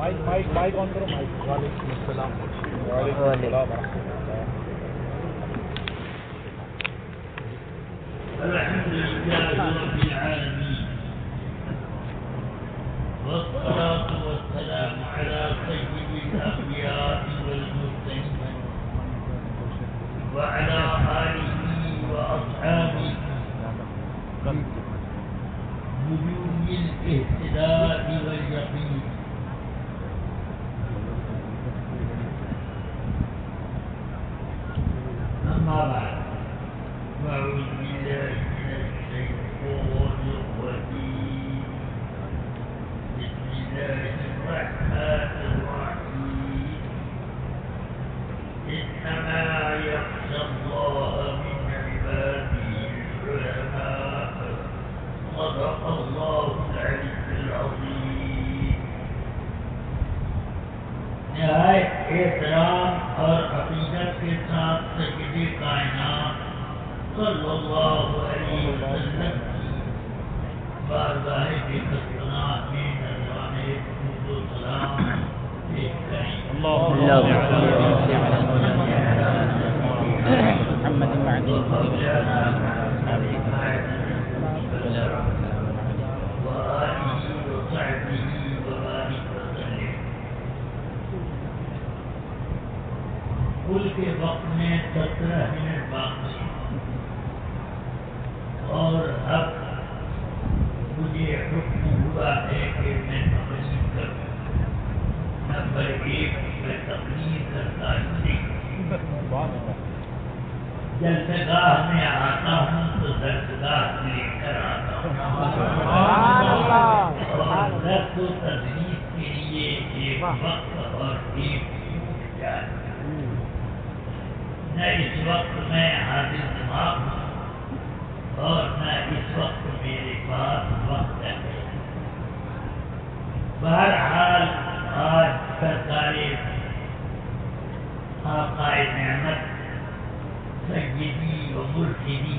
Mic آن کرو mic. وعلیکم السلام. وعلیکم السلام ورحمۃ اللہ. الحمد لله رب العالمين والصلاة والسلام على سيد الأنبياء والمرسلين وعلى آله وأصحابه نجوم الاهتداء واليقين. أما بعد أعوذ بالله من الشيطان الرجيم. بسم الله الرحمن الرحيم. إنما يخشى الله من عباده العلماء. صدق الله العلي العظيم. نہایت احترام اور عقیدت کے ساتھ سید کائنات صلی اللہ علیہ وسلم کی بارگاہ بقدرت میں نذرانے درود و سلام پیش کریں. اللهم صل على محمد وعلى کل کے وقت میں 17 منٹ باقی اور اب مجھے حکم ہوا ہے کہ میں تقریر کروں. نمبر 1 میں تقریر کرتا ہوں. جلسگاہ میں آتا ہوں تو درسگاہ لے کر آتا ہوں اور درس و تدریس کے لیے ایک وقت اور ایک جائے. نہ اس وقت میں حاضر دماغ ہوں اور نہ اس وقت میرے پاس وقت ہے. بہرحال آج سرکار آقائے نعمت سیدی و مرشدی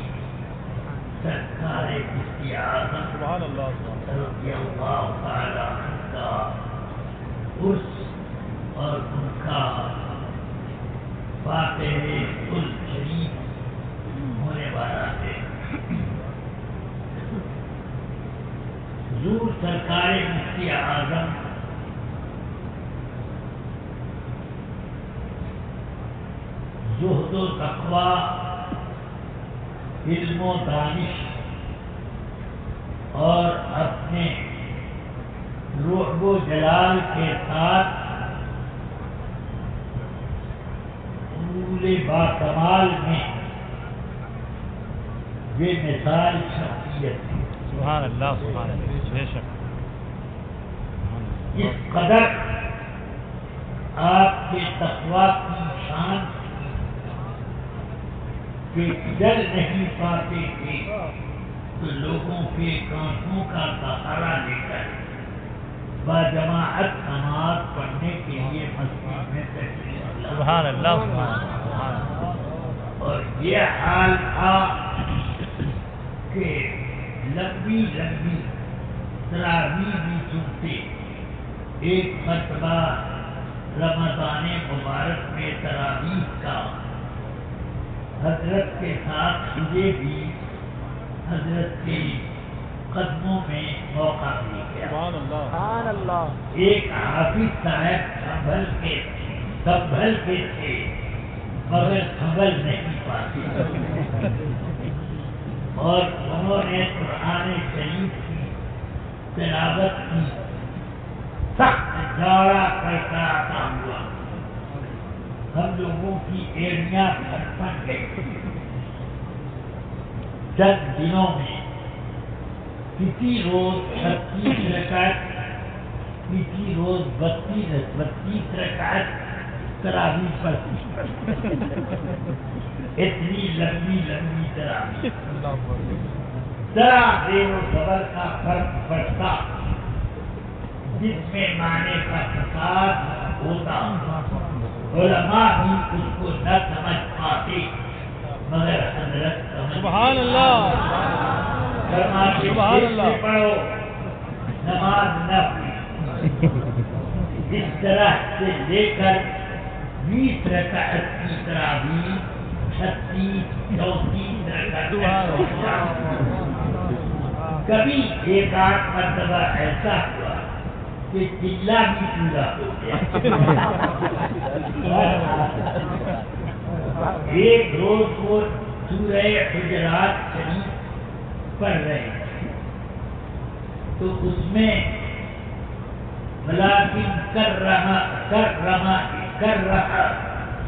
سرکار مفتی اعظم رضی اللہ تعالی عنہ کا عرس اور ان کا فاتح کل شریف ہونے والا ہے. حضور سرکار مفتی اعظم زہد و تقویٰ علم و دانش اور اپنے رعب و جلال کے ساتھ باکمال میں یہ مثال شخصیت ہے. سبحان اللہ سبحان اللہ. بے شک اس قدر آپ کے تقویٰ کی شان کہ جل نہیں پاتے تھے تو لوگوں کے کانٹوں کا سہارا لے کر باجماعت نماز پڑھنے کے لیے مسجد میں تشریف. سبحان اللہ سبحان اللہ. اور یہ حال تھا کہ لمبی لمبی تراویح بھی سنتے. ایک مرتبہ رمضان مبارک میں تراویح کا حضرت کے ساتھ مجھے بھی حضرت کے قدموں میں موقع مل گیا. سبحان اللہ. ایک حافظ صاحب سنبھل کے تھے مگر سنبھل نہیں پاتے اور انہوں نے قرآن شریف کی تلاوت کی. سخت جاڑا کیسا آتا ہوا ہم لوگوں کی ایڑیاں پھٹ گئی. چند دنوں میں کسی روز 36 رکعت کسی روز 32 رکعت تراویح پڑھتی. اتنی لمبی لمبی تراویح ذرا زیر و زبر کا فرق پڑتا جس میں معنی کا فساد ہوتا. علماء بھی اس کو نہ سمجھ پاتے مگر حضرت سبحان اللہ. فرماتے پڑھو نماز نہ اس طرح سے لے کر 20 رکعت کی تراویح 36 34 رکعت کبھی ایک آدھ مرتبہ ایسا ہوا کہ چلا بھی پورا ہو گیا ایک روز وہ سورہ حجرات شریف پڑھ رہے تھے تو اس میں ولیکن کر رہا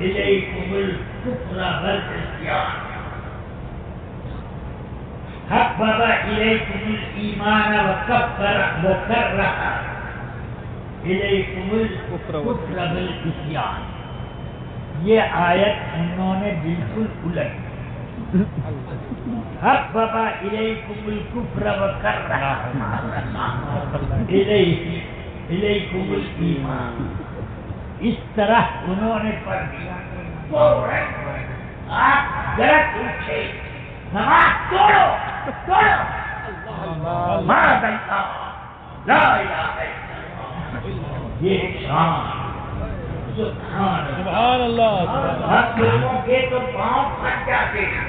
الیکم الکفر والعصیان حبب الیکم الایمان وکرہ الیکم الکفر والعصیان. یہ آیت انہوں نے بالکل الٹ حبب الیکم الکفر وکرہ الیکم الایمان اس طرح انہوں نے پڑھ دیا. آپ غلط اٹھے نماز توڑو ماذ اللہ لا الہ الا اللہ. یہ شان سبحان اللہ. ہم لوگوں کے تو پاؤں پھٹ جاتے ہیں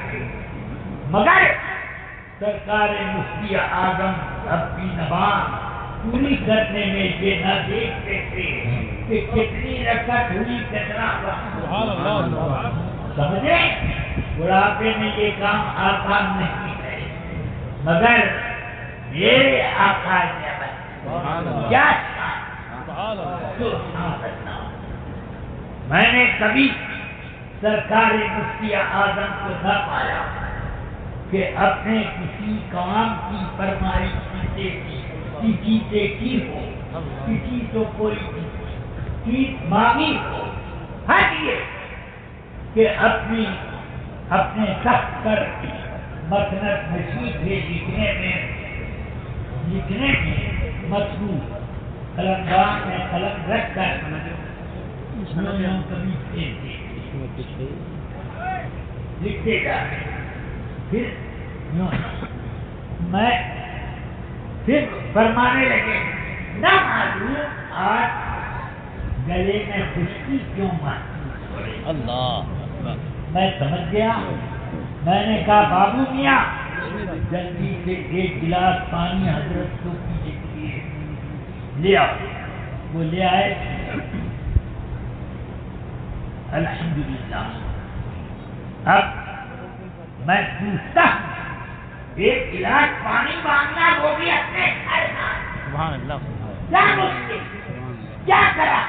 مگر سرکار مفتی اعظم اپنی نماز پوری کرنے میں یہ نہ دیکھتے تھے کہ کتنی رکعت ہوئی کتنا سمجھے. بڑھاپے میں یہ کام آسان نہیں ہے مگر میرے آقا نے کیا میں نے کبھی سرکار مفتی اعظم کو نہ پایا کہ اپنے کسی کام کی فرمائش کسی سے کی ہو کسی تو کوئی چیز مانگی ہو ہر یہ کہ اپنے سخت پر مسند نشید ہے لکھنے میں مصروف قلمدان میں قلم رکھ کر کبھی لکھتے جاتے پھر میں پھر فرمانے لگے نہ معلوم آج گلے میں خشکی کیوں محسوس ہو رہی. اللہ میں سمجھ گیا. میں نے کہا بابو میاں جلدی سے ایک گلاس پانی حضرت کو پینے کے لیے لے آؤ. وہ لے آئے. الحمدللہ. اب میں پوچھتا ہوں ایک گلاس پانی مانگنا وہ بھی اپنے گھر کا سبحان اللہ کیا مشکل کیا کرا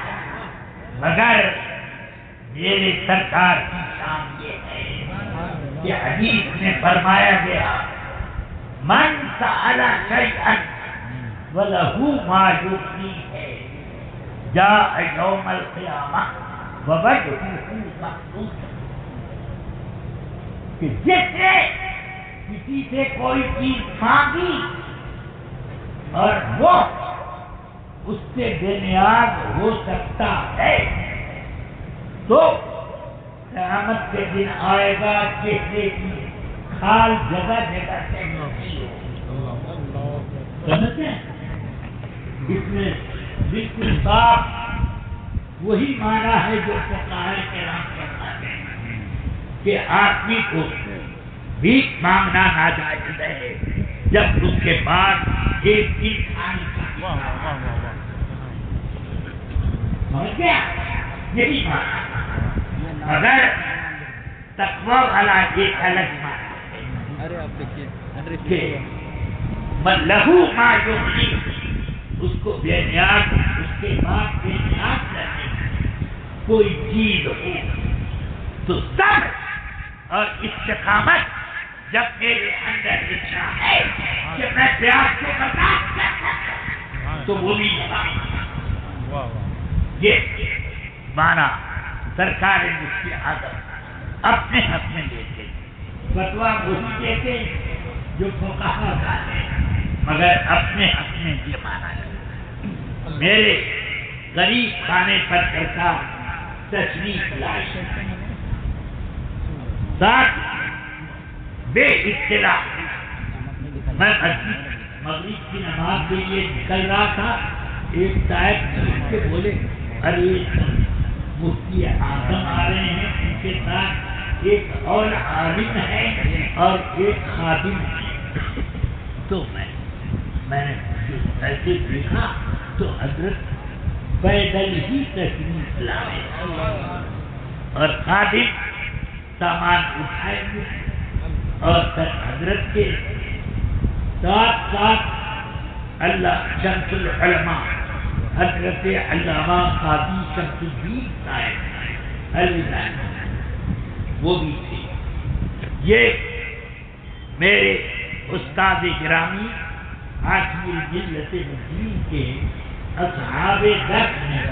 مگر میرے سرکار کی شان یہ ہے کہ حدیث میں فرمایا گیا من سأل شيئا وله ما يغنيه جاء يوم القيامة ووجهه مخصوص. کہ جس نے کسی سے کوئی چیز مانگی اور وہ اس سے بے نیاز ہو سکتا ہے تو قیامت کے دن آئے گا چہرے کی کھال جگہ جگہ سے موٹی ہو. سمجھتے ہیں اس میں بالکل صاف وہی معنی ہے جو فقہائے کرام فرماتے ہیں کہ آدمی کو بھیک مانگنا ناجائز ہے جب اس کے پاس ایک دن کھانے کا یہی مانا. اگر تقوی والا ایک الگ مانا کہ لہو ما یغنی اس کو بے نیاز اس کے بعد بے نیاز کرنے کوئی چیز ہو تو صبر اور استقامت جب میرے اندر اتنا ہے کہ میں پیاس کو برداشت کر سکتا تو وہ بھی یہ مانا سرکار مفتی اعظم اپنے حق میں دیتے فتویٰ وہی دیتے جو فقہا کہتے ہیں مگر اپنے حق میں یہ مانا ہے. میرے غریب خانے پر سرکار تشریف لائے ساتھ بے اطلاع میں مغرب کی نماز کے لیے نکل رہا تھا. ایک صاحب کے بولے ارے مفتی اعظم آ رہے ہیں، ان کے ساتھ ایک اور عالم ہے اور ایک خادم ہے. تو میں نے ایسے دیکھا تو حضرت پیدل ہی تشریف لائے اور خادم سامان اٹھائے گے اور حضرت کے ساتھ ساتھ اللہ شمس العلماء حضرت علامہ قاضی شمس الدین صاحب الولاء وہ بھی تھے. یہ میرے استاد گرامی حاکم ملت مسلم کے اصحاب درس میں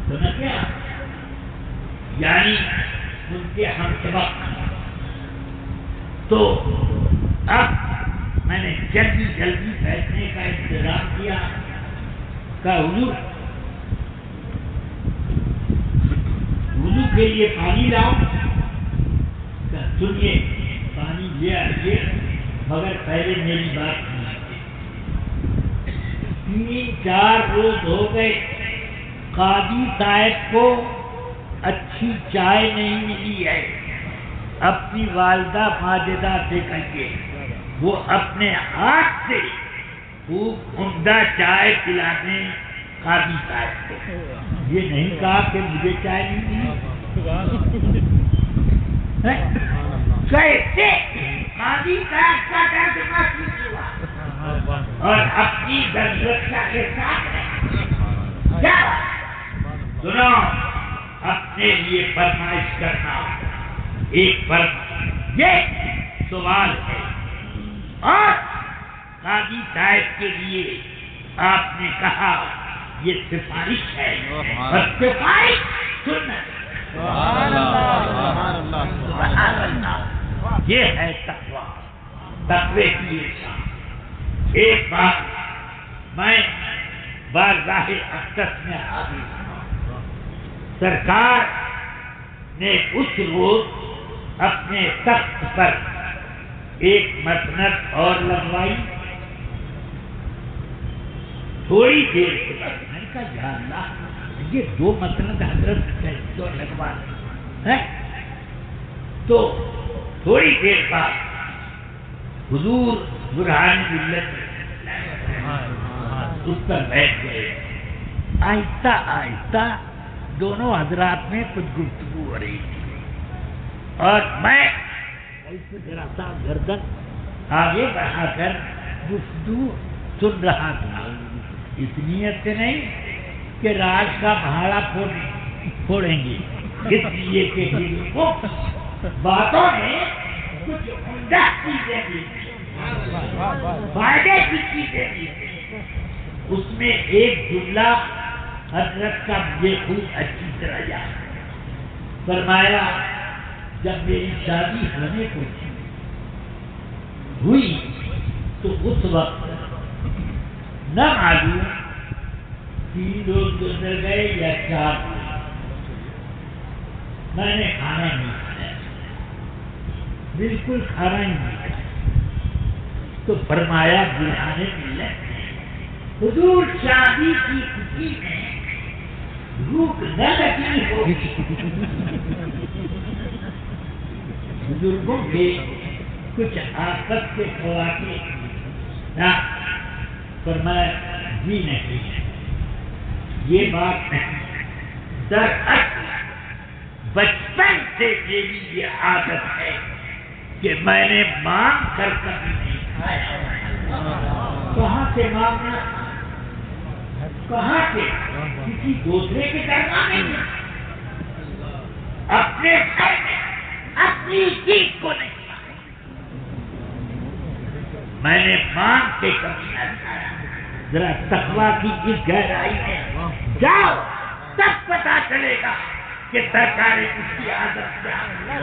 سمجھ گیا، یعنی ان کے ہم سبق. تو اب میں نے جلدی بیٹھنے کا انتظام کیا. حضور وضو کے لیے پانی لاؤ. سنیے پانی لے آئیے مگر پہلے میری بات سنیے. 3-4 روز ہو گئے قاضی صاحب کو اچھی چائے نہیں ملی ہے. اپنی والدہ ماجدہ سے کہیے وہ اپنے ہاتھ سے خوب عمدہ چائے پلانے قاضی صاحب کو. یہ نہیں کہا کہ مجھے چائے نہیں ملی. کیسے قاضی صاحب کا درد محسوس ہوا اور اپنی درجہ کے ساتھ سنو اپنے لیے فرمائش کرنا. ایک یہ سوال ہے اور قاضی صاحب کے لیے آپ نے کہا یہ سفارش ہے اور سفارش سنت. یہ ہے تقویٰ، تقوی کی شان. ایک بات میں بارگاہ اقدس میں حاضر ہوں. سرکار نے اس روز اپنے تخت پر ایک مسند اور لگوائی. تھوڑی دیر کے بعد میں نے کہا یا اللہ یہ 2 مسند حضرت کیسے لگوا ہے. تو تھوڑی دیر بعد حضور برہان ملت اس پر بیٹھ گئے. آہستہ آہستہ دونوں حضرات میں کچھ گفتگو ہو رہی تھی اور میں ایسے ذرا سا گردن آگے بڑھا کر گفتگو سن رہا تھا. اس نیت سے نہیں کہ راج کا بھاڑا پھوڑیں گے، اس لیے کہ باتوں میں کچھ عمدہ چیزیں بھی فائدے کی چیزیں بھی. اس میں ایک جملہ حضرت کا مجھے خوب اچھی طرح یاد ہے. فرمایا جب میری شادی ہونے کو ہوئی تو اس وقت نہ معلوم 3 روز گزر گئے یا 4 میں نے کھانا نہیں کھایا، بالکل کھانا ہی نہیں کھایا. تو فرمایا بلانے ملے حضور شادی کی خوشی میں بھوک نہ لگی ہو. بزرگوں کے کچھ آفت کے خواتے نہ فرمایا جی نہیں یہ بات نہیں. دراصل بچپن سے میری یہ عادت ہے کہ میں نے مانگ کر کبھی نہیں کھایا. کہاں سے مانگنا، کہاں سے کسی دوسرے کے درمیان نہیں، اپنے گھر میں اپنی چیز کو نہیں. میں نے مانگ کے کبھی نہ کھایا. ذرا تقویٰ کی اس گہرائی میں جاؤ تب پتا چلے گا کہ سرکار اس کی عادت کیا ہے.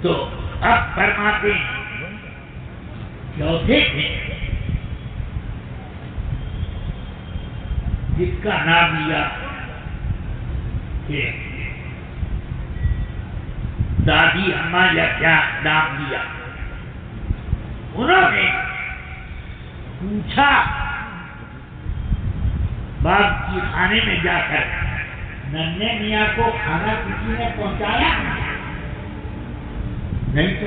تو اب فرماتے ہیں چوتھے تھے جس کا نام لیا کہ دادی اماں یا کیا نام لیا انہوں نے پوچھا باورچی خانے میں جا کر ننھے میاں کو کھانا کسی نے پہنچایا؟ نہیں تو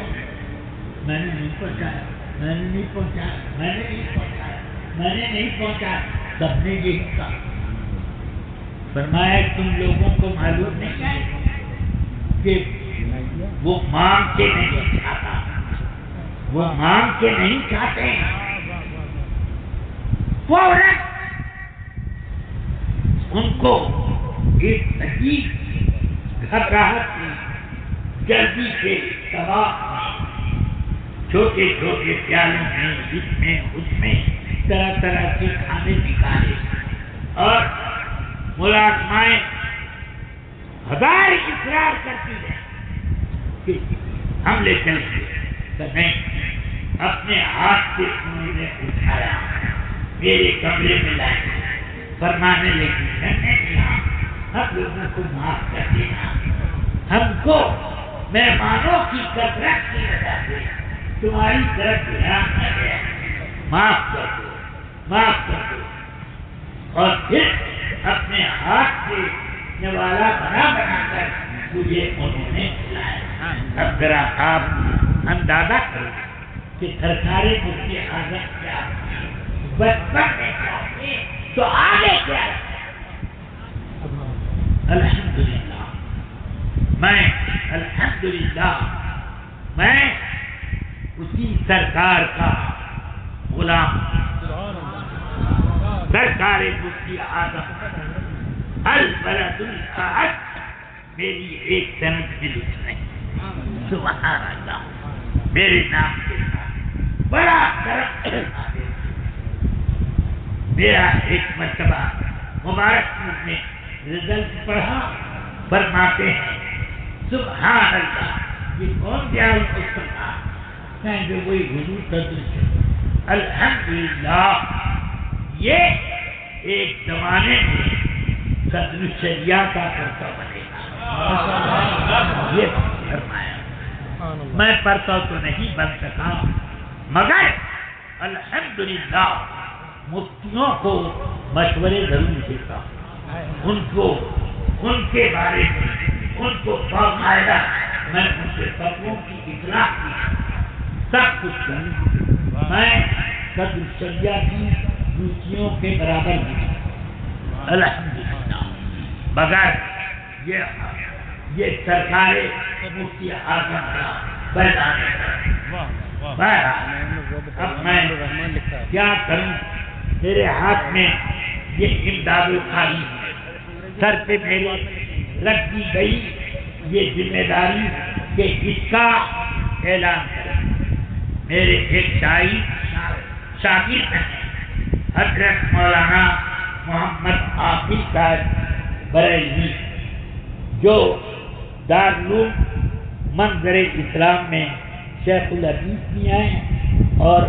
میں نے نہیں پہنچایا، میں نے نہیں پہنچایا، میں نے نہیں پہنچایا، میں نے نہیں پہنچایا، سب نے یہی کہا۔ فرمایا تم لوگوں کو معلوم نہیں ہے کہ وہ مانگ کے نہیں کھاتا، وہ مانگ کے نہیں کھاتے، فوراً ان کو ایک عجیب گھبراہٹ میں جلدی سے کباب چھوٹے چھوٹے پیالوں میں اس میں طرح طرح کے کھانے نکالے اور ملازمائیں ہزار اصرار کرتی ہے کہ ہم لے چلیں تو نہیں، اپنے ہاتھ سے انہوں نے اٹھایا، میرے کمرے میں لائے، فرمانے لگی ہم لوگوں کو معاف کر دینا، ہم کو مہمانوں کی کثرت کی وجہ سے تمہاری طرف دھیان نہ گیا، معاف کر دو، معاف کر دو۔ اور پھر اپنے ہاتھ سے نوالا بنا کر مجھے انہوں نے کھلایا۔ اب ذرا آپ اندازہ کرو کہ سرکار مفتی اعظم کیا بچپن میں کیا تھے تو آگے کیا ہے۔ الحمدللہ میں اسی سرکار کا غلام، سرکار مفتی اعظم البلد الصاعد میری ایک سند میں لکھ رہے ہیں، سبحان اللہ، میرے نام کے ساتھ بڑا کرم۔ میرا ایک مرتبہ مبارک میں رزلٹ پڑھا، فرماتے ہیں سبحان اللہ، یہ کون دیا مصطفیٰ؟ میں جو وہی حضور تدریس، الحمدللہ یہ ایک زمانے میں صدر شریعہ کا کرتا بنے گا، یہ فرمایا۔ میں پڑھتا تو نہیں بن سکا، مگر الحمدللہ مفتیوں کو مشورے ضرور دیتا، ان کو ان کے بارے میں ان کو باقاعدہ میں ان کے فتووں کی اطلاع کی، سب کچھ کروں، میں صدر شریعہ کی دوسریوں کے برابر نہیں، الحمدللہ، مگر یہ سرکار مفتی اعظم کا بیدانے کا بہرحال۔ اب میں کیا کروں، میرے ہاتھ میں یہ امداد الخاری ہے، سر پہ میرے رکھ دی گئی یہ ذمہ داری کہ اس کا اعلان کریں۔ میرے ایک شاگرد ہیں حضرت مولانا محمد حافظ صاحب بریلوی، جو دارالعلوم منظر اسلام میں شیخ الحدیث بھی ہیں اور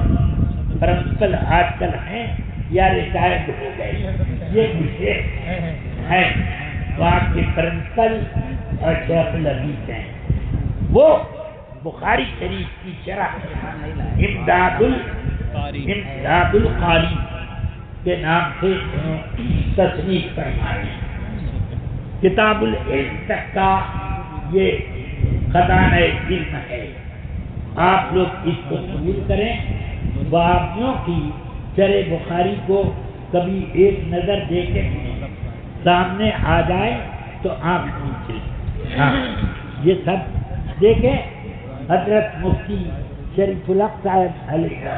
پرنسپل آج کل ہیں یا ریٹائرڈ ہو گئے، یہ مجھے ہے وہاں کے پرنسپل اور شیخ الحدیث ہیں۔ وہ بخاری شریف کی شرح امداد القاری کے نام سے تصنیف فرمائے، کتاب العلم تک کا یہ خزانہ علم ہے۔ آپ لوگ اس کو قبول کریں، وہابیوں کی شرح بخاری کو کبھی ایک نظر دے کے سامنے آ جائے تو آنکھ نیچے، ہاں یہ سب دیکھیں۔ حضرت مفتی شریف الحق صاحب علیہ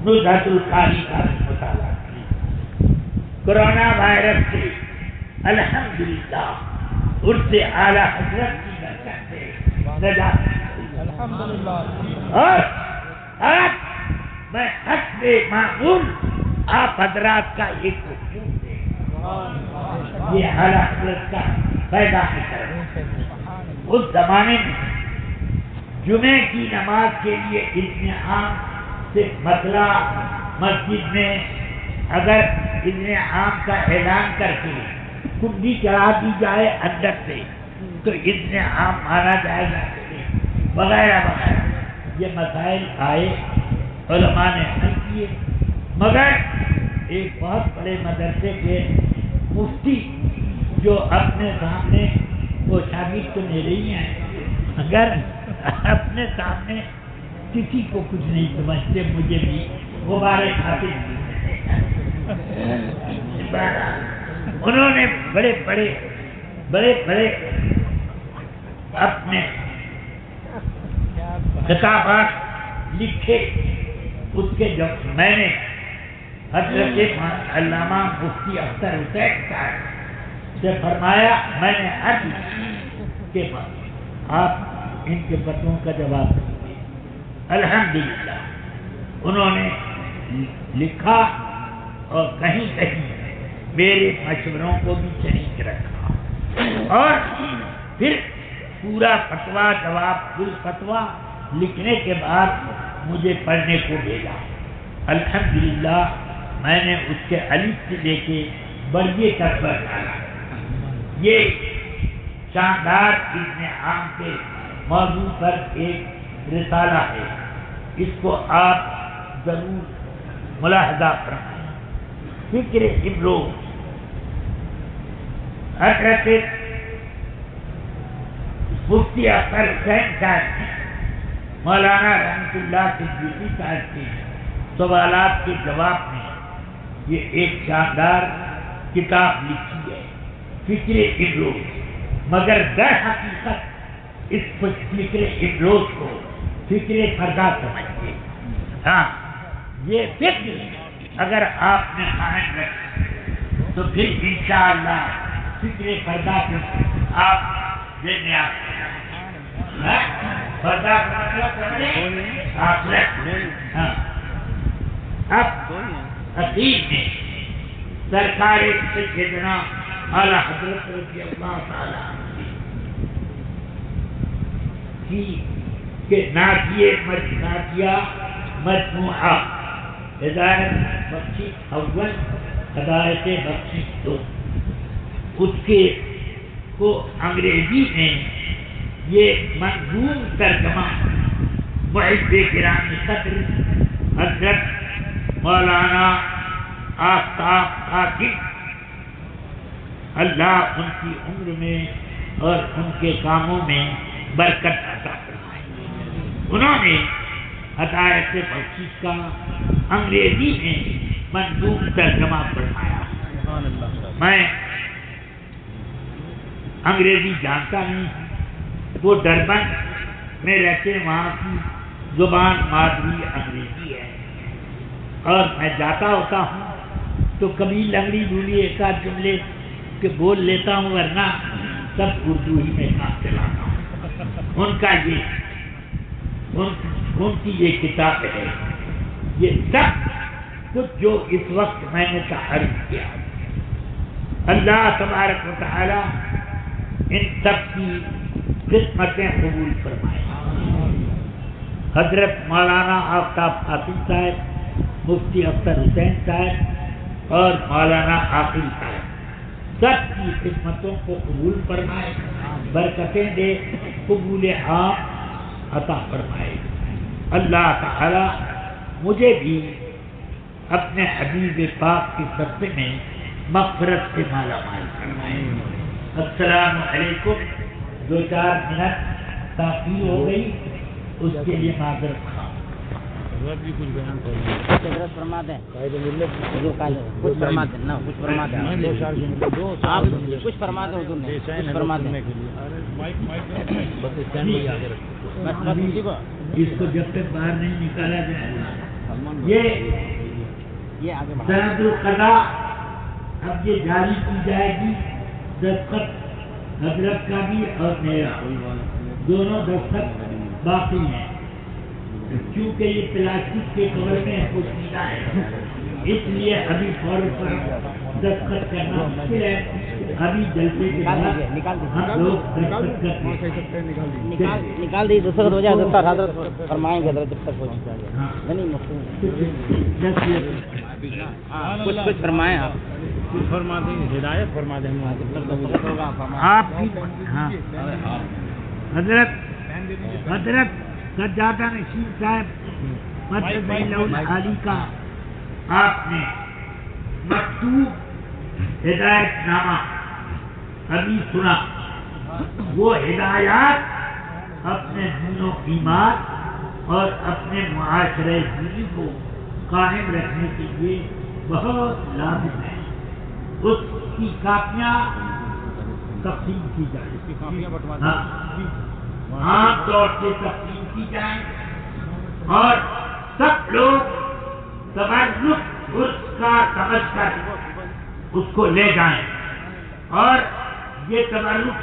نزہۃ القاری کا مطالعہ کرونا وائرس سے الحمدللہ عرص اعلیٰ حضرت کی برکت سے نجات الحمدللہ۔ اور آج میں حسب معمول آپ حضرات کا ایک حکم دے، یہ اعلیٰ حضرت کا پیدا ہے۔ اس زمانے میں جمعے کی نماز کے لیے اذن عام سے مسئلہ مسجد میں اگر اذن عام کا اعلان کر کے کنڈی چڑھا دی جائے اندر سے تو اذن عام مانا جائے گا وغیرہ وغیرہ۔ یہ مسائل آئے، علماء نے حل کیے، مگر ایک بہت بڑے مدرسے کے مفتی جو اپنے سامنے، وہ شاگرد تو میرے ہی ہیں، اگر اپنے سامنے کسی کو کچھ نہیں سمجھتے، مجھے بھی غبارے کھاتے ہیں۔ انہوں نے بڑے بڑے اپنے خطابات لکھے، اس کے جب میں نے حضرت علامہ مفتی اختر حسین صاحب سے فرمایا، میں نے عرض کہ آپ ان کے فتووں کا جواب دیجیے۔ الحمدللہ انہوں نے لکھا اور کہیں کہیں میرے مشوروں کو بھی شریک رکھا، اور پھر پورا فتویٰ جواب الفتویٰ لکھنے کے بعد مجھے پڑھنے کو بھیجا۔ الحمدللہ میں نے اس کے الف سے لے کے بڑھے تک پڑھ ڈالا۔ یہ شاندار ابن عام کے موضوع پر ایک رسالہ ہے، اس کو آپ ضرور ملاحظہ فرمائیں۔ فکر امروز حضرت مفتی اختر حسین صاحب نے مولانا رحمت اللہ صدیقی صاحب کے سوالات کے جواب میں یہ ایک شاندار کتاب لکھی ہے، فکر امروز، مگر در حقیقت اس فکر امروز کو فکر فردا سمجھتے۔ ہاں، یہ فکر اگر آپ نے قائم رکھی تو پھر انشاءاللہ فکر فردا کو آپ لینے آتے ہیں۔ فردا کا مطلب سمجھے؟ آخرت۔ ہاں، اب حدیث میں سرکار سیدنا اعلیٰ حضرت رضی اللہ تعالیٰ کہ ناتیہ مجموعہ ہدایت بخشش اول، ہدایت بخشش دو، اس کے کو انگریزی میں یہ منظوم ترجمہ محب گرامی قدر حضرت مولانا آفتاب قادری، اللہ ان کی عمر میں اور ان کے کاموں میں برکت عطا فرمائے۔ انہوں نے ہدایت بخشش کا انگریزی میں منظوم ترجمہ فرمایا۔ میں انگریزی جانتا نہیں، وہ ڈربن میں رہتے، وہاں کی زبان مادری انگریزی ہے، اور میں جاتا ہوتا ہوں تو کبھی لنگڑی لولی ایک آدھ جملے کے بول لیتا ہوں، ورنہ سب اردو ہی میں کام چلاتا ہوں۔ ان کی یہ کتاب ہے، یہ سب کچھ جو اس وقت میں نے تعارف کیا، اللہ تبارک و تعالی ان سب کی خدمتیں قبول فرمائے۔ حضرت مولانا آفتاب قاسم صاحب، مفتی اختر حسین صاحب اور مولانا عاقل صاحب، سب کی خدمتوں کو قبول فرمائے، برکتیں دے، قبول عام عطا فرمائے۔ اللہ تعالی مجھے بھی اپنے حبیب پاک کے صدقے میں مغفرت سے مالا مال فرمائے۔ السلام علیکم، 2-4 منٹ تاخیر ہو گئی، اس کے لیے معذرت خواہ۔ حضرت جی کچھ بیان کریں، حضرت فرما دیں، کچھ فرما دیں، نہ کچھ فرما دیں، آپ کچھ فرما دیں، حضور نے کچھ فرما دیں، بس اسٹینڈ میں آگے رکھیں۔ بس اسی کو اس کو جب تک باہر نہیں نکالا جائے، یہ آگے بڑھا سند القضاء اب یہ جاری کی جائے گی، دستخط حضرت کا بھی اور میرا، دونوں دستخط باقی ہیں، کیونکہ یہ پلاسٹک کے کور میں پوشیدہ ہے، اس لیے ابھی فوراً پر دستخط کرنا مشکل ہے۔ ابھی جلسے کے بعد ہم لوگ دستخط کرتے ہیں۔ نکال دی دستخط ہو جائے، دستخط حضرت فرمائیں گے حضرت جب تک ہو جائے، نہیں کچھ فرمائیں آپ، کچھ فرما دیں، ہدایت فرما دیں۔ آپ کی ہاں حضرت سجادہ نشین صاحب مدد اللہ علی کا آپ نے مکتوب ہدایت نامہ ابھی سنا، وہ ہدایات اپنے دین و ایمان اور اپنے معاشرے دینی کو قائم رکھنے کے لیے بہت لازم ہے۔ اس کی کاپیاں تقسیم کی جائیں، عام طور سے تقسیم کی جائیں اور سب لوگ تبرک اس کا سمجھ کر اس کو لے جائیں، اور یہ تبرک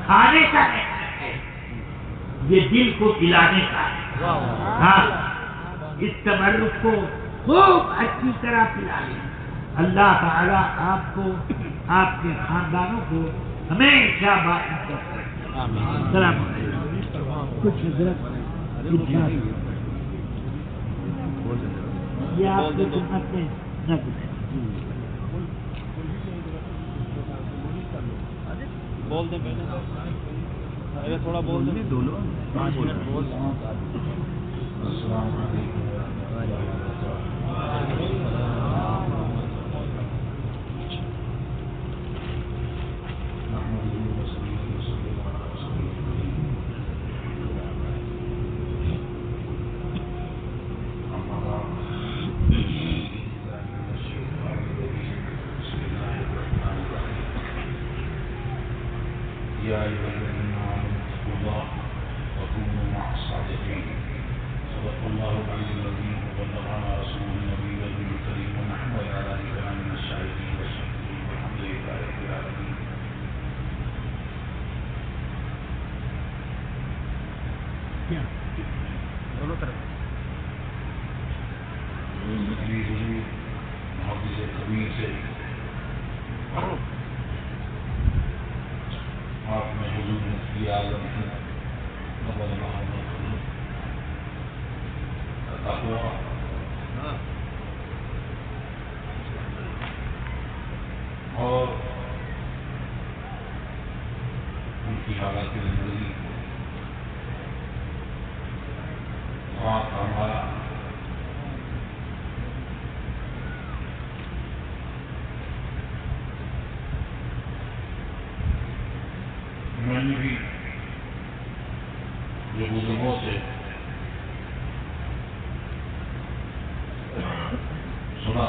کھانے کا نہیں ہے، یہ دل کو پلانے کا ہے۔ ہاں، اس تبرک کو خوب اچھی طرح پلا لیں۔ اللہ تعالیٰ آپ کو، آپ کے خاندانوں کو ہمیشہ باعزت رکھے۔ السلام علیکم۔ کچھ حضرت یہ آپ کی خدمت میں نہ گزرے۔ بول دیں پہلے، تھوڑا بول دیں دونوں۔ يا أيها الذين آمنوا اتقوا الله وكونوا مع الصادقين صدق الله العلي العظيم وبلغنا رسوله النبي الكريم ونحن على ذلك من الشاهدين والشاكرين والحمد لله رب العالمين۔ حضور محافظ کبیر سے آپ میں حضور مفتی اعظم ہیں قبل اللہ عطا ہوا، اور ان کی حالات زندگی وہاں کا ہمارا میں نے بھی جو بزرگوں سے سنا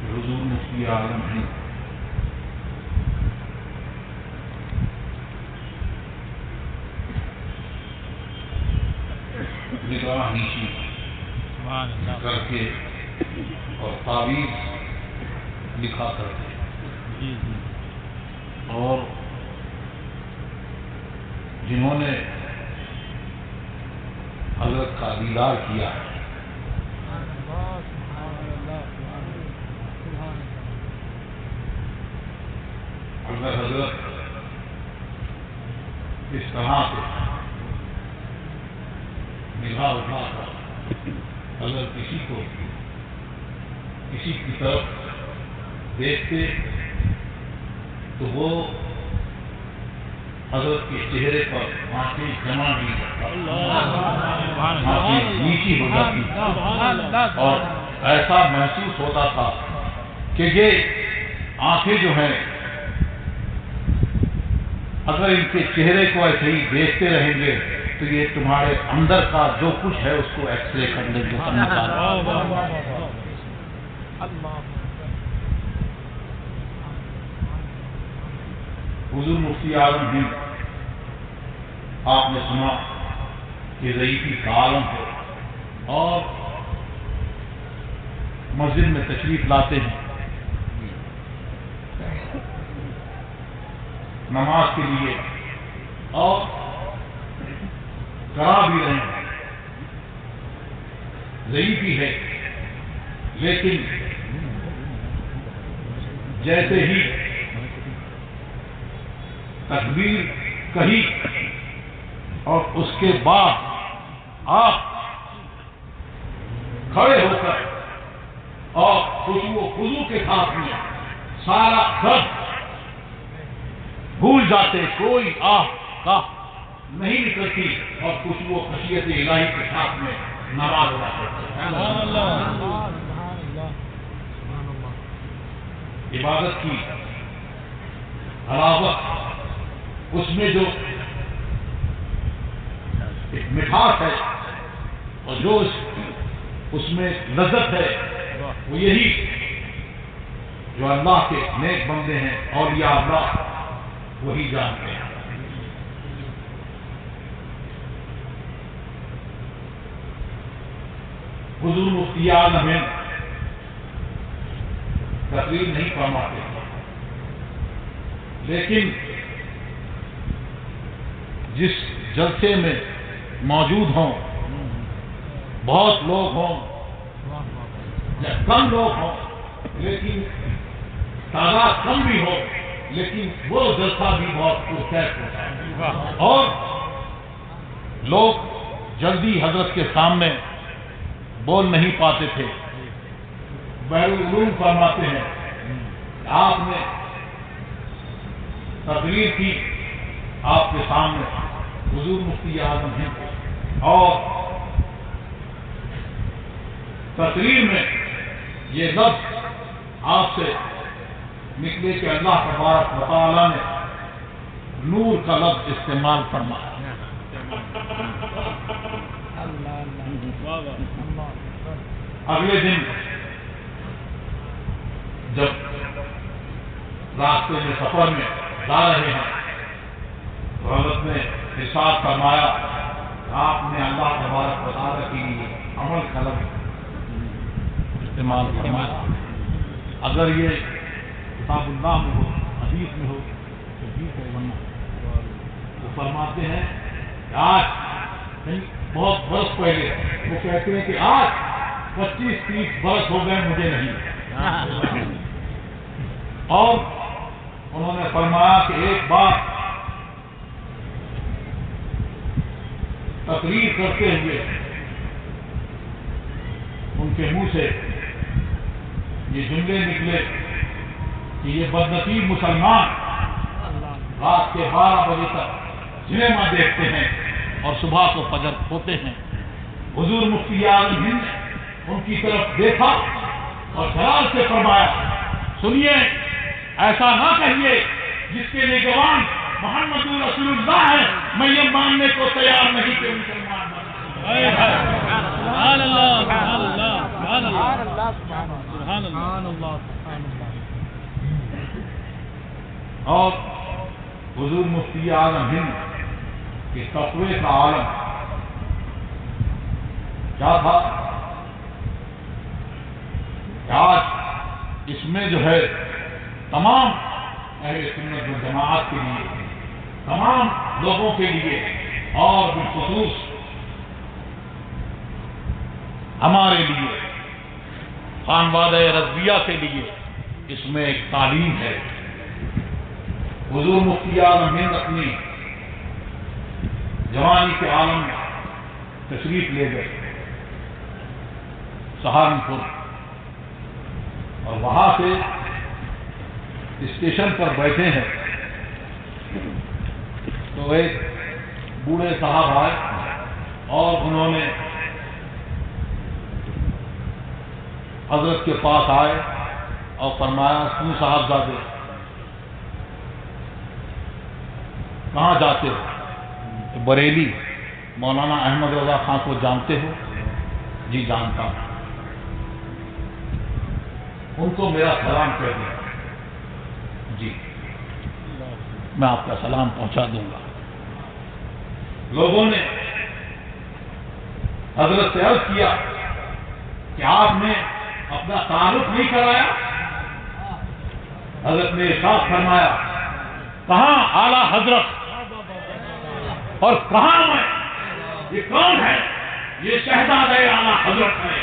حضور مفتی اعظم ہیں، نگاہ نیچی کر کے اور تعویذ لکھا کرتے، اور جنہوں نے حضرت کا دیدار کیا ہے، اگر حضرت اس طرح سے نگاہ اٹھا کر اگر کسی کو کسی کی طرف دیکھتے تو وہ حضرت کے چہرے پر آنکھیں جمع نہیں کرتا، آنکھیں نیچی ہو جاتی اور ایسا محسوس ہوتا تھا کہ یہ آنکھیں جو ہیں اگر ان کے چہرے کو ایسے ہی دیکھتے رہیں گے تو یہ تمہارے اندر کا جو کچھ ہے اس کو ایکس رے کرنے کو حضور مفتی اعظم ہیں، آپ نے سنا کہ ضعیفی کا عالم ہے اور مسجد میں تشریف لاتے ہیں، نماز کے لیے اور کرا بھی رہے ہیں، ضعیفی ہے، لیکن جیسے ہی تکبیر کہی اور اس کے بعد آپ کھڑے ہو کر اور خشوع و خضوع کے ساتھ میں سارا درد بھول جاتے، کوئی آہ کا نہیں نکلتی اور کچھ وہ خشیت الہی کے ساتھ میں ناراض ہو جاتے عبادت کی حلاوت اس میں جو ایک مٹھاس ہے اور جو اس میں لذت ہے وہ یہی جو اللہ کے نیک بندے ہیں اولیاء اللہ وہی جانتے ہیں. حضور مفتی اعظم ہند تقریر نہیں فرماتے لیکن جس جلسے میں موجود ہوں بہت لوگ ہوں یا کم لوگ ہوں لیکن تعداد کم بھی ہو لیکن وہ جلسہ بھی بہت پرکیف ہوتا ہے اور لوگ جلدی حضرت کے سامنے بول نہیں پاتے تھے. بحرالعلوم فرماتے ہیں آپ نے تقریر کی آپ کے سامنے حضور مفتی اعظم ہند اور تقریر میں یہ لفظ آپ سے نکلے کہ اللہ تبارک و تعالیٰ نے نور کا لفظ استعمال فرمایا. اگلے دن جب راستے میں سفر میں جا رہے ہیں تو حضرت نے ارشاد فرمایا آپ نے اللہ تبارک و تعالیٰ کے لیے عمل کا لفظ استعمال فرمایا. اگر یہ کتاب اللہ میں ہو حدیث میں ہو تو ٹھیک ہے ورنہ وہ فرماتے ہیں کہ آج بہت برس پہلے وہ کہتے ہیں کہ آج 25-30 برس ہو گئے مجھے نہیں اور انہوں نے فرمایا کہ ایک بار تقریر کرتے ہوئے ان کے منہ سے یہ جملے نکلے کہ یہ بدنصیب مسلمان رات کے 12 بجے تک سنیما دیکھتے ہیں اور صبح کو فجر کھوتے ہیں. حضور مفتی اعظم ہند نے ان کی طرف دیکھا اور جلال سے فرمایا سنیے ایسا نہ کہیے جس کے نگہبان محمد رسول اللہ ہے میں یہ ماننے کو تیار نہیں کہ مسلمان اور حضور مفتی اعظم ہند کہ تقوی کا عالم کیا تھا کہ آج اس میں جو ہے تمام اہل سنت و جماعت کے لیے تمام لوگوں کے لیے اور بالخصوص ہمارے لیے خانوادہ رضویہ کے لیے اس میں ایک تعلیم ہے. حضور مفتی اعظم ہند اپنی جوانی کے عالم میں تشریف لے گئے سہارنپور اور وہاں سے اسٹیشن پر بیٹھے ہیں تو ایک بوڑھے صاحب آئے اور انہوں نے حضرت کے پاس آئے اور فرمایا تم صاحبزادے کہاں جاتے ہو؟ بریلی مولانا احمد رضا خان کو جانتے ہو؟ جی جانتا ہوں. ان کو میرا سلام کہہ دیں. جی میں آپ کا سلام پہنچا دوں گا. لوگوں نے حضرت سے عرض کیا کہ آپ نے اپنا تعارف نہیں کرایا. حضرت نے ارشاد فرمایا کہاں اعلیٰ حضرت اور کہاں میں؟ یہ کون ہے؟ یہ شہزادہ اعلیٰ حضرت ہے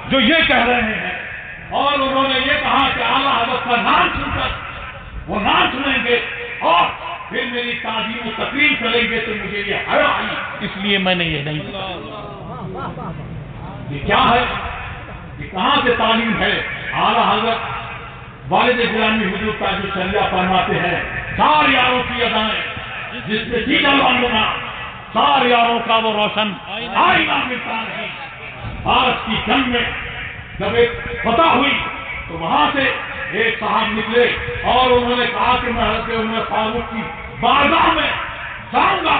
جو یہ کہہ رہے ہیں. اور انہوں نے یہ کہا کہ اعلیٰ حضرت کا نام سن کر وہ نام سنیں گے اور پھر میری تعظیم و تقریم کریں گے تو مجھے یہ حیا آئی, اس لیے میں نے یہ نہیں کہا. یہ کیا ہے؟ یہ کہاں سے تعلیم ہے؟ اعلیٰ حضرت والد گرامی حضور کا جو چلیہ فرماتے ہیں 4 یاروں کی ادائیں جس سے دیگر معلومہ سارے یاروں کا وہ روشن آئینہ ملتا نہیں. بھارت کی جنگ میں جب ایک فتح ہوئی تو وہاں سے ایک صاحب نکلے اور انہوں نے کہا کہ میں حضرت عمر فاروق کی بارگاہ میں جاؤں گا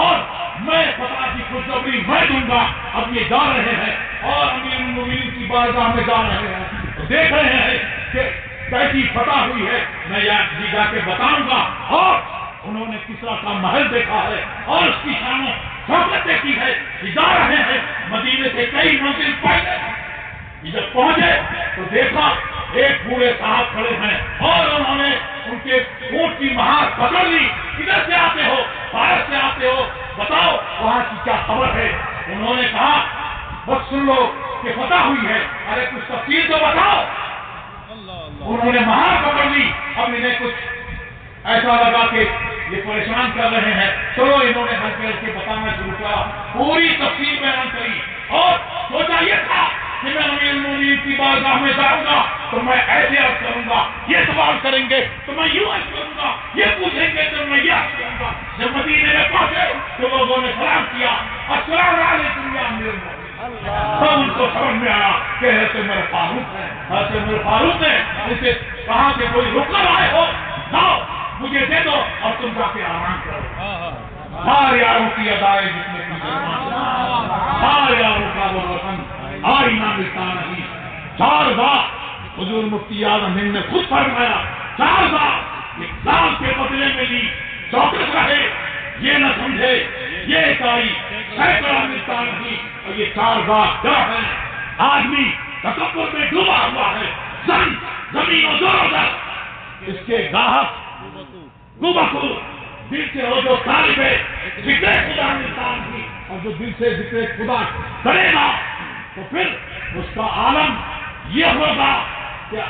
اور میں فتح کی خوشخبری میں دوں گا. اب یہ جا رہے ہیں اور امیر المومنین کی بارگاہ میں جا رہے ہیں, دیکھ رہے ہیں کہ کیسی فتح ہوئی ہے. میں یہ جا کے بتاؤں گا. اور انہوں نے کسرا کا محل دیکھا ہے اور اس کی شان و شوکت دیکھی ہے. جا رہے ہیں مدینے سے کئی منزل پہلے جب پہنچے تو دیکھا ایک بوڑھے صاحب کھڑے ہیں اور انہوں نے ان کے اونٹ کی مہار پکڑ لی. کدھر سے آتے ہو؟ بھارت سے آتے ہو, بتاؤ وہاں کی کیا خبر ہے؟ انہوں نے کہا بس سن لو کہ فتح ہوئی ہے. ارے کچھ تفصیل تو بتاؤ. انہوں نے مہار پکڑ لی. اب انہیں کچھ ایسا لگا کہ یہ پریشان کر رہے ہیں. چلو انہوں نے ہلکے ہلکے بتانا شروع کیا, پوری تفصیل بیان کری اور سوچا یہ تھا کہ میں امیر المومنین کی بارگاہ میں جاؤں گا تو میں ایسے عرض کروں گا, یہ سوال کریں گے تو میں یوں عرض کروں گا, یہ پوچھیں گے تو میں یہ عرض کروں گا. جب مدینے میں پہنچے تو لوگوں نے سلام کیا, السلام علیکم یا امیر المومنین. تو ان کو سمجھ میں آیا کہ حضرت عمر فاروق ہے. حضرت عمر فاروق نے اسے کہا کہ کوئی رک کر آئے ہو, جاؤ مجھے دے دو اور تم جا کے آرام کرو. سارے یاروں کی ادائیں جتنے کی سارے یاروں کا وہ روشن آئینہ ملتا نہیں. 4 بار حضور مفتی اعظم ہند نے خود فرمایا, 4 بار ایک سال کے بدلے میں لی. چوکس رہے, یہ نہ سمجھے یہ اکائی سینکڑا ملتا نہیں. اور یہ 4 بار کیا ہے؟ آدمی تکبر میں ڈوبا ہوا ہے. زمین و زور در اس کے گاہک گوبکو دل سے ہو جو طالب ہے ذکر خدا انسان کی, اور جو دل سے ذکر خدا کرے گا تو پھر اس کا عالم یہ ہوگا کہ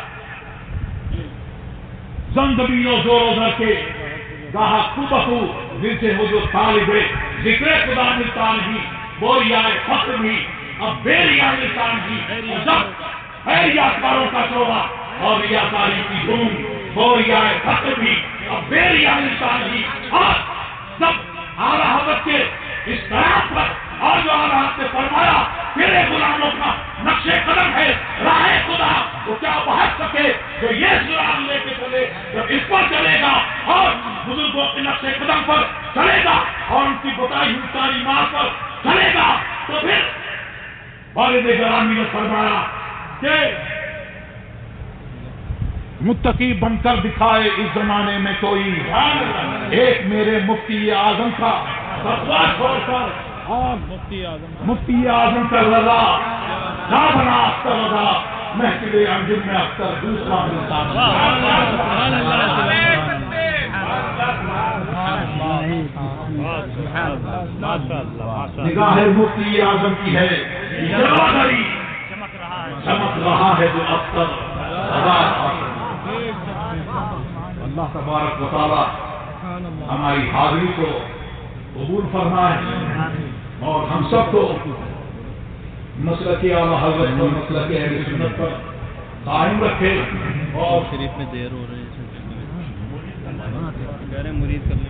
زمین و زور و در کے گاہک گوبکو دل سے ہو جو طالب ہے ذکر خدا انسان کی. بوریائے فخر بھی اب بے ریا انسان کی. جب ہے ریاکاروں کا شعبہ اور ریاکاری کی دھوم, بوریائے فخر بھی اب بے ریا انسان کی. اور جب اعلیٰ حضرت کے اس قیام پر اور جو اعلیٰ حضرت نے فرمایا تیرے غلاموں کا نقش قدم ہے راہ خدا, تو کیا بہت سکے جو یہ سراغ لے کے چلے, جب اس پر چلے گا اور بزرگوں کے نقش قدم پر چلے گا اور ان کی بتائی ہوئی تعلیمات پر چلے گا تو پھر والد گرامی نے فرمایا کہ متقی بن کر دکھائے اس زمانے میں کوئی, ایک میرے مفتی اعظم کا فتویٰ چھوڑ کر اور مفتی اعظم کا رضا نہ بنا اختر رضا محفل انجم میں اختر دوسرا ملتا. نگاہ مفتی اعظم کی ہے چمک رہا ہے جو اختر. اللہ تبارک و تعالیٰ ہماری حاضری کو قبول فرمائے اور ہم سب کو مسلک اعلیٰ حضرت اور مسلک اہل سنت پر قائم رکھے. اور شریف میں دیر ہو رہے ہیں مرید کرنے